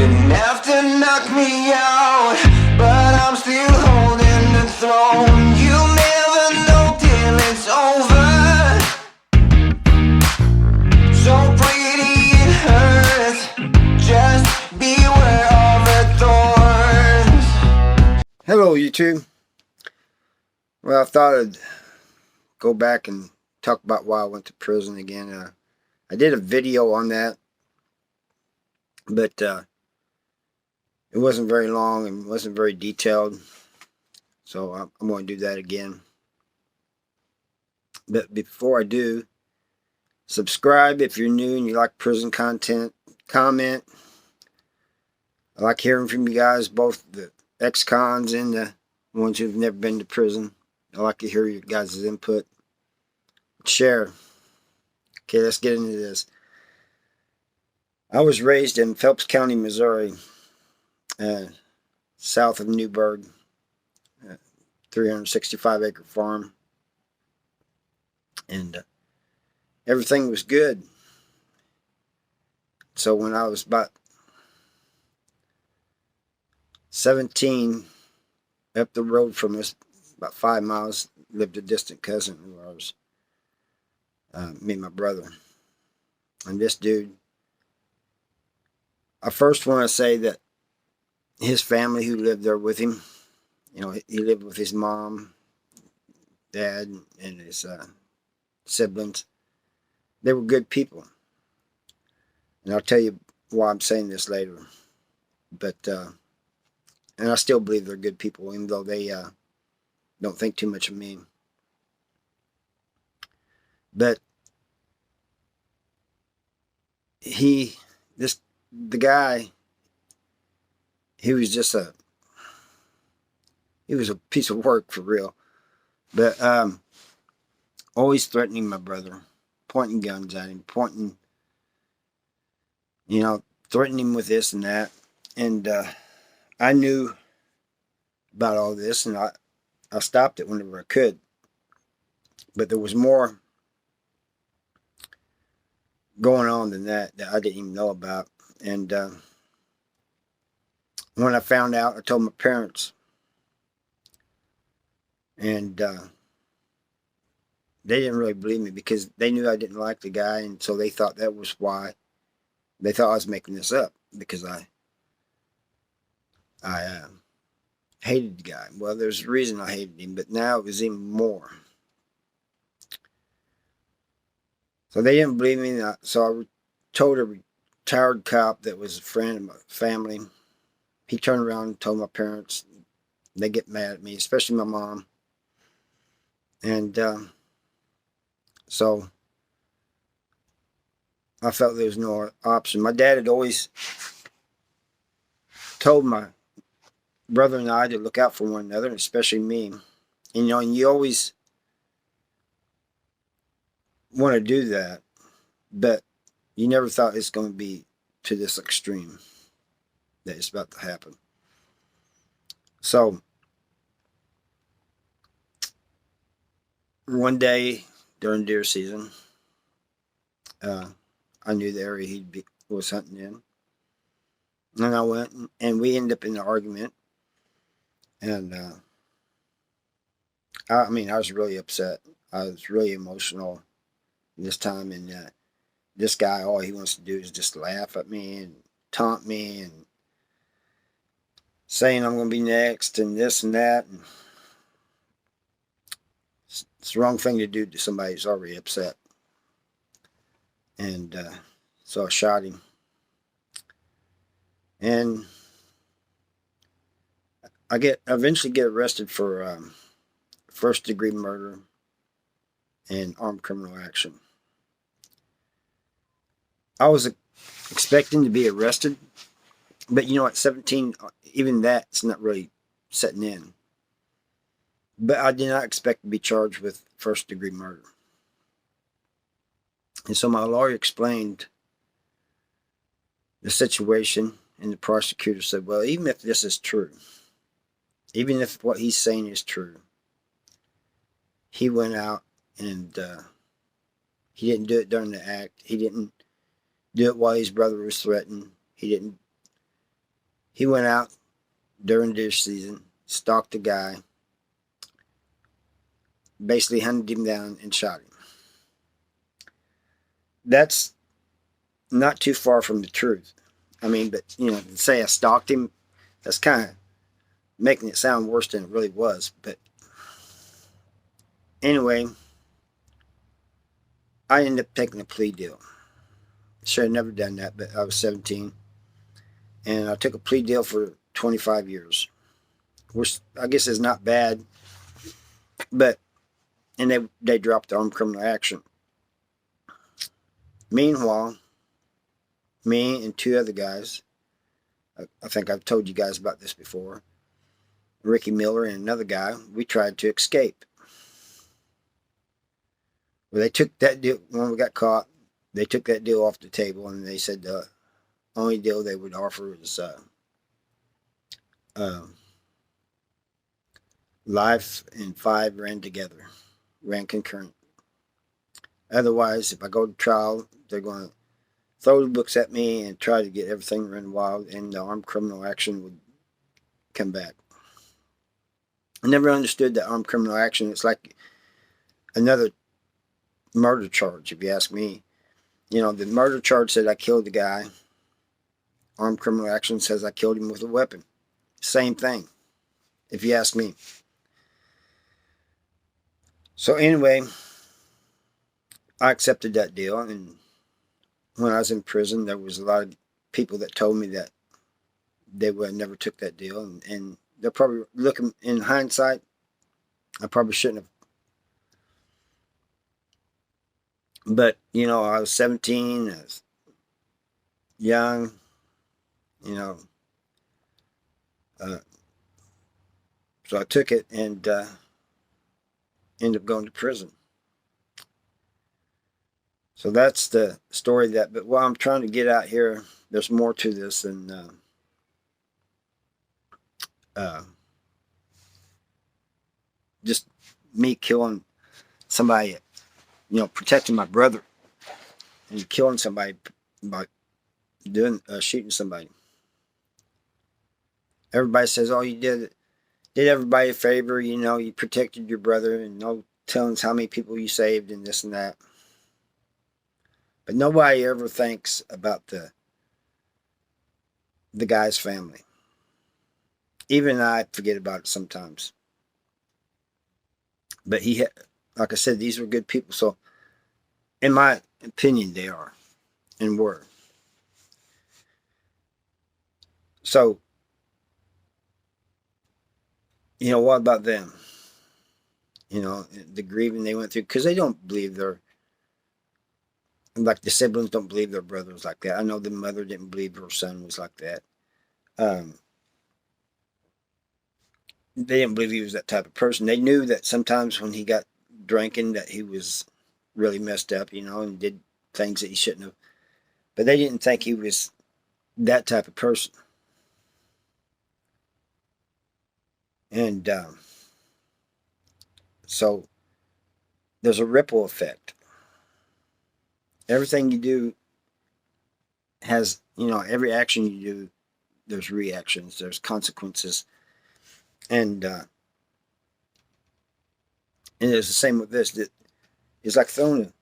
didn't have to knock me out, but I'm still holding the throne. You never know till it's over. So pretty it hurts. Just beware of the thorns. Hello YouTube. Well, I thought I'd go back and talk about why I went to prison again. I did a video on that, but it wasn't very long and wasn't very detailed, so I'm going to do that again. But before I do, subscribe if you're new and you like prison content. Comment. I like hearing from you guys, both the ex-cons and the ones who've never been to prison. I like to hear your guys' input. Share. Okay, let's get into this. I was raised in Phelps County, Missouri, south of Newburgh, 365-acre farm, and everything was good. So when I was about 17, up the road from us, about 5 miles, lived a distant cousin of ours, me and my brother. And this dude, I first want to say that his family who lived there with him, you know, he lived with his mom, dad, and his siblings. They were good people. And I'll tell you why I'm saying this later. But, and I still believe they're good people, even though they don't think too much of me. But the guy, he was a piece of work for real. But always threatening my brother, pointing guns at him, threatening him with this and that. And I knew about all this, and I stopped it whenever I could. But there was more going on than that I didn't even know about. And when I found out, I told my parents. And they didn't really believe me because they knew I didn't like the guy, and so they thought that was why. They thought I was making this up because I hated the guy. Well, there's a reason I hated him, but now it was even more. So they didn't believe me, so I told a retired cop that was a friend of my family. He turned around and told my parents. They get mad at me, especially my mom. And so I felt there was no option. My dad had always told my brother and I to look out for one another, especially me. And you always want to do that, but you never thought it's going to be to this extreme that it's about to happen. So one day during deer season, I knew the area he was hunting in, and I went, and we ended up in an argument. And I was really upset. I was really emotional this time, and this guy, all he wants to do is just laugh at me and taunt me and saying I'm going to be next and this and that. And it's the wrong thing to do to somebody who's already upset. And so I shot him. And I eventually get arrested for first-degree murder and armed criminal action. I was expecting to be arrested, but at 17, even that's not really setting in. But I did not expect to be charged with first-degree murder. And so my lawyer explained the situation, and the prosecutor said, well, even if this is true, even if what he's saying is true, he went out and he didn't do it during the act. He didn't do it while his brother was threatened. He didn't He went out during deer season, stalked the guy, basically hunted him down and shot him. That's not too far from the truth. I mean, but to say I stalked him, that's kind of making it sound worse than it really was. But anyway, I ended up taking a plea deal. Should have never done that, but I was 17. And I took a plea deal for 25 years. Which I guess is not bad. But, and they dropped the armed criminal action. Meanwhile, me and two other guys, I think I've told you guys about this before, Ricky Miller and another guy, we tried to escape. Well, they took that deal, when we got caught, they took that deal off the table, and they said the only deal they would offer is life and 5 ran concurrent. Otherwise, if I go to trial, they're going to throw the books at me and try to get everything run wild, and the armed criminal action would come back. I never understood that armed criminal action. It's like another murder charge, if you ask me. The murder charge said I killed the guy. Armed criminal action says I killed him with a weapon. Same thing, if you ask me. So anyway, I accepted that deal, and when I was in prison, there was a lot of people that told me that they would have never took that deal, and they're probably looking in hindsight, I probably shouldn't have. But I was 17, I was young, so I took it and ended up going to prison. So that's the story but what I'm trying to get out here, there's more to this than just me killing somebody, protecting my brother, and killing somebody by shooting somebody. Everybody says, "Oh, you did everybody a favor. You protected your brother, and no telling us how many people you saved, and this and that." But nobody ever thinks about the guy's family. Even I forget about it sometimes. But like I said, these were good people. So, in my opinion, they are and were. So, what about them? The grieving they went through, because they don't believe like the siblings don't believe their brother was like that. I know the mother didn't believe her son was like that. They didn't believe he was that type of person. They knew that sometimes when he got drinking that he was really messed up, and did things that he shouldn't have. But they didn't think he was that type of person. And so there's a ripple effect. Everything you do has, every action you do, there's reactions, there's consequences. And it's the same with this. It's like throwing a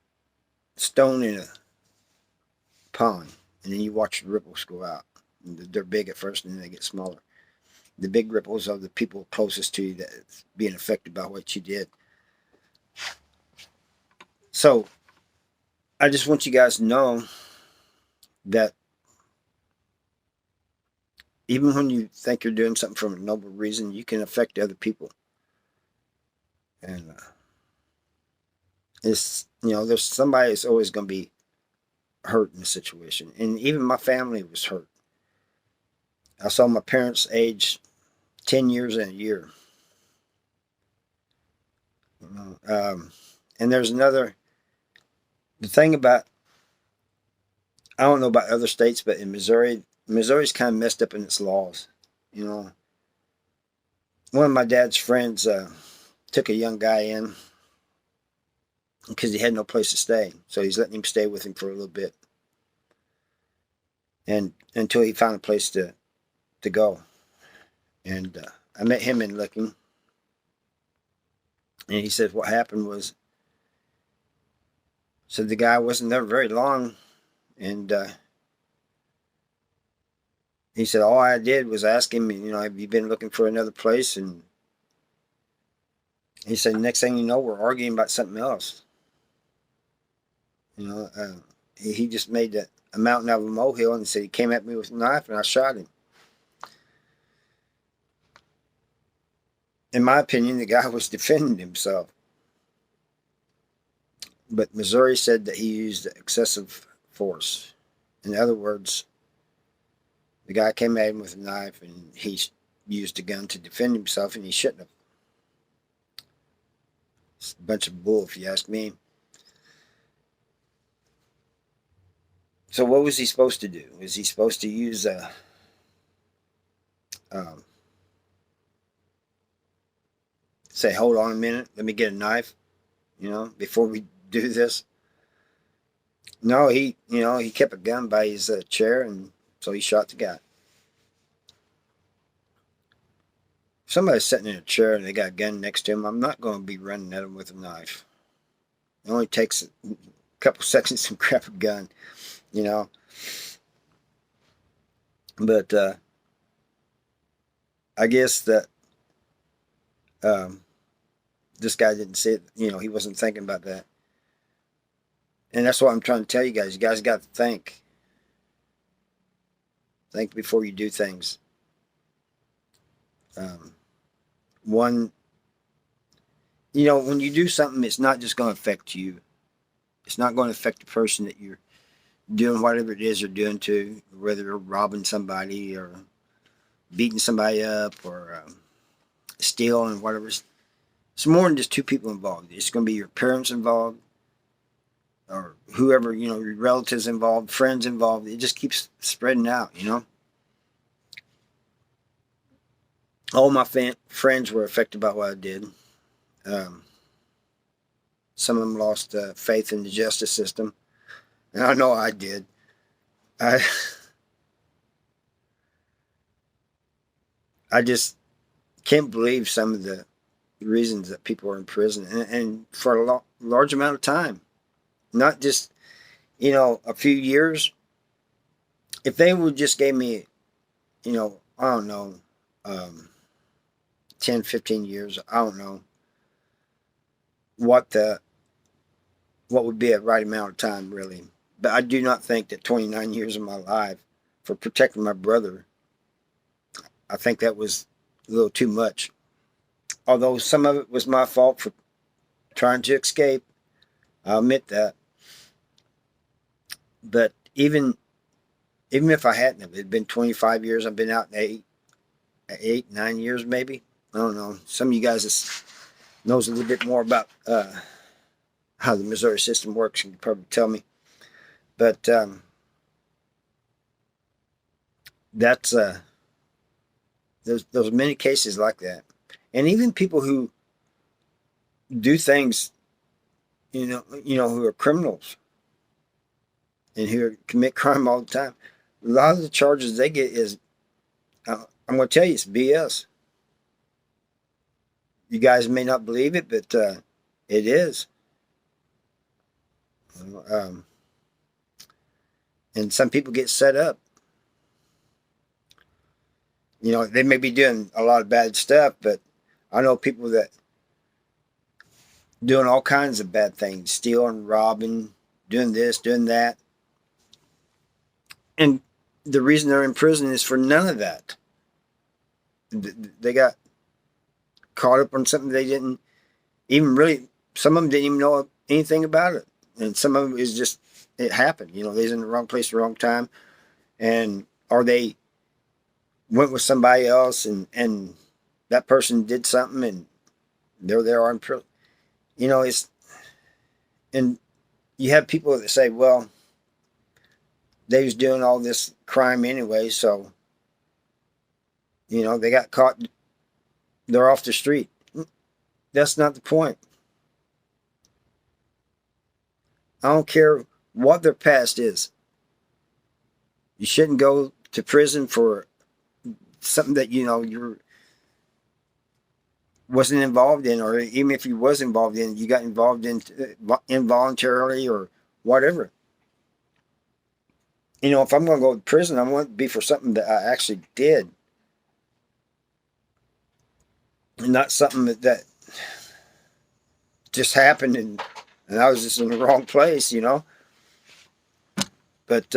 stone in a pond, and then you watch the ripples go out. They're big at first, and then they get smaller. The big ripples are the people closest to you that's being affected by what you did. So I just want you guys to know that even when you think you're doing something for a noble reason, you can affect other people. And there's somebody that's always going to be hurt in the situation. And even my family was hurt. I saw my parents age 10 years in a year. And there's the thing about, I don't know about other states, but in Missouri's kind of messed up in its laws. One of my dad's friends took a young guy in because he had no place to stay. So he's letting him stay with him for a little bit. And until he found a place to to go. And I met him in Licking. And he said what happened was, said the guy wasn't there very long. And he said, all I did was ask him, have you been looking for another place? And he said, next thing you know, we're arguing about something else. He just made a mountain out of a molehill, and said he came at me with a knife and I shot him. In my opinion, the guy was defending himself. But Missouri said that he used excessive force. In other words, the guy came at him with a knife and he used a gun to defend himself, and he shouldn't have. It's a bunch of bull, if you ask me. So what was he supposed to do? Was he supposed to use say, hold on a minute, let me get a knife, before we do this? No, he kept a gun by his chair, and so he shot the guy. If somebody's sitting in a chair and they got a gun next to him, I'm not going to be running at him with a knife. It only takes a couple seconds to grab a gun, But I guess that this guy didn't see it. He wasn't thinking about that. And that's what I'm trying to tell you guys. You guys got to think. Think before you do things. When you do something, it's not just going to affect you. It's not going to affect the person that you're doing whatever it is you're doing to, whether you're robbing somebody or beating somebody up or stealing, whatever. It's more than just two people involved. It's going to be your parents involved, or whoever, your relatives involved, friends involved. It just keeps spreading out, All my friends were affected by what I did. Some of them lost faith in the justice system. And I know I did. I just can't believe some of the reasons that people are in prison, and for a large amount of time. Not just, a few years. If they would just gave me, I don't know, 10, 15 years, I don't know what would be a right amount of time, really. But I do not think that 29 years of my life for protecting my brother, I think that was a little too much. Although some of it was my fault for trying to escape. I'll admit that. But even if I hadn't, it'd been 25 years. I've been out 8, 9 years maybe. I don't know. Some of you guys knows a little bit more about how the Missouri system works. You can probably tell me. But that's there's many cases like that, and even people who do things, who are criminals and who commit crime all the time. A lot of the charges they get is, I'm going to tell you, it's BS. You guys may not believe it, but it is. And some people get set up. They may be doing a lot of bad stuff, but I know people that doing all kinds of bad things, stealing, robbing, doing this, doing that. And the reason they're in prison is for none of that. They got caught up on something they didn't even really, some of them didn't even know anything about it. And some of them is just, it happened. They was in the wrong place at the wrong time. Or they went with somebody else and that person did something and there they are in prison. And you have people that say, well, they was doing all this crime anyway, so, they got caught, they're off the street. That's not the point. I don't care what their past is. You shouldn't go to prison for something that you wasn't involved in, or even if you was involved in, you got involved in involuntarily or whatever. If I'm going to go to prison, I want it to be for something that I actually did, and not something that just happened and I was just in the wrong place. But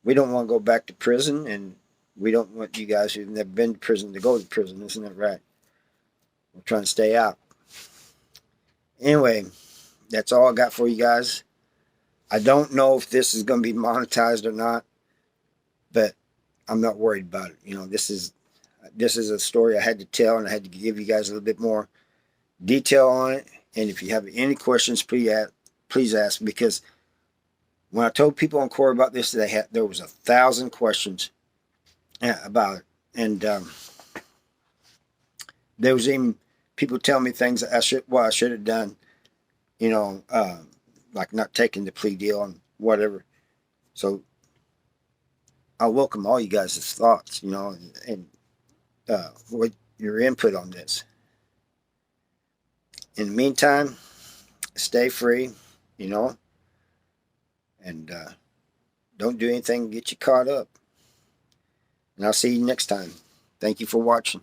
we don't want to go back to prison, and we don't want you guys who've never been to prison to go to prison. Isn't that right? We're trying to stay out. Anyway, that's all I got for you guys. I don't know if this is going to be monetized or not, but I'm not worried about it. This is a story I had to tell, and I had to give you guys a little bit more detail on it. And if you have any questions, please ask, because when I told people on court about this, there was 1,000 questions about it, and there was even people telling me things that I should have done, like not taking the plea deal and whatever. So I welcome all you guys' thoughts, and what your input on this. In the meantime, stay free, and don't do anything to get you caught up. And I'll see you next time. Thank you for watching.